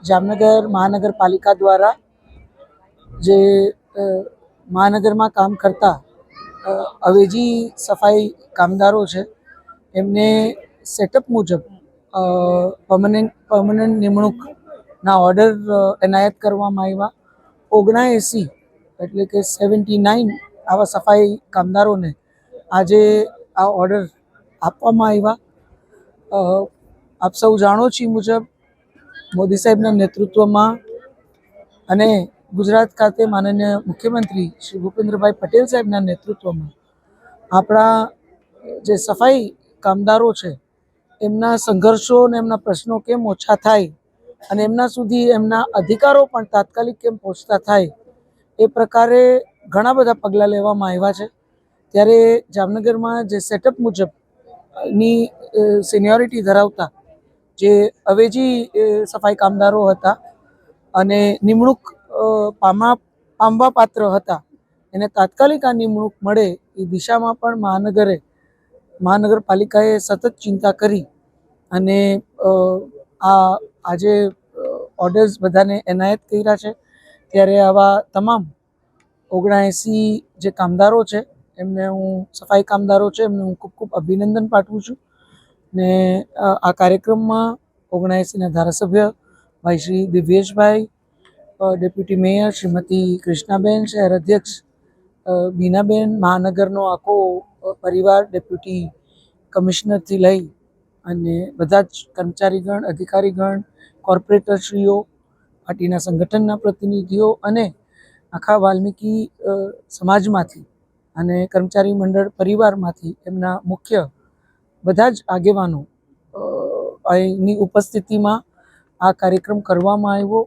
જામનગર મહાનગરપાલિકા દ્વારા જે મહાનગરમાં કામ કરતા અવેજી સફાઈ કામદારો છે એમને સેટઅપ મુજબ પરમનન્ટ નિમણૂકના ઓર્ડર એનાયત કરવામાં આવ્યા. 79 એટલે કે 79 આવા સફાઈ કામદારોને આજે આ ઓર્ડર આપવામાં આવ્યા. આપ સૌ જાણો છો મુજબ મોદી સાહેબના નેતૃત્વમાં અને ગુજરાત ખાતે માનનીય મુખ્યમંત્રી શ્રી ભૂપેન્દ્રભાઈ પટેલ સાહેબના નેતૃત્વમાં આપણા જે સફાઈ કામદારો છે એમના સંઘર્ષો અને એમના પ્રશ્નો કેમ ઓછા થાય અને એમના સુધી એમના અધિકારો પણ તાત્કાલિક કેમ પહોંચતા થાય એ પ્રકારે ઘણા બધા પગલાં લેવામાં આવ્યા છે. ત્યારે જામનગરમાં જે સેટઅપ મુજબની સિનિયોરિટી ધરાવતા જે અવેજી સફાઈ કામદારો હતા અને નિમણૂક પામવા પાત્ર હતા એને તાત્કાલિક આ નિમણૂક મળે એ દિશામાં પણ મહાનગરપાલિકાએ સતત ચિંતા કરી અને આજે ઓર્ડર્સ બધાને એનાયત કર્યા છે. ત્યારે આવા તમામ 79 જે કામદારો છે એમને હું સફાઈ કામદારો છે એમને હું ખૂબ ખૂબ અભિનંદન પાઠવું છું. ને આ કાર્યક્રમમાં 79ના ધારાસભ્ય ભાઈ શ્રી દિવ્યેશભાઈ, ડેપ્યુટી મેયર શ્રીમતી કૃષ્ણાબેન, શહેર અધ્યક્ષ બીનાબેન, મહાનગરનો આખો પરિવાર, ડેપ્યુટી કમિશનરથી લઈ અને બધા જ કર્મચારીગણ, અધિકારીગણ, કોર્પોરેટરશ્રીઓ, પાર્ટીના સંગઠનના પ્રતિનિધિઓ અને આખા વાલ્મીકી સમાજમાંથી અને કર્મચારી મંડળ પરિવારમાંથી એમના મુખ્ય બધા જ આગેવાનો અહીંની ઉપસ્થિતિમાં આ કાર્યક્રમ કરવામાં આવ્યો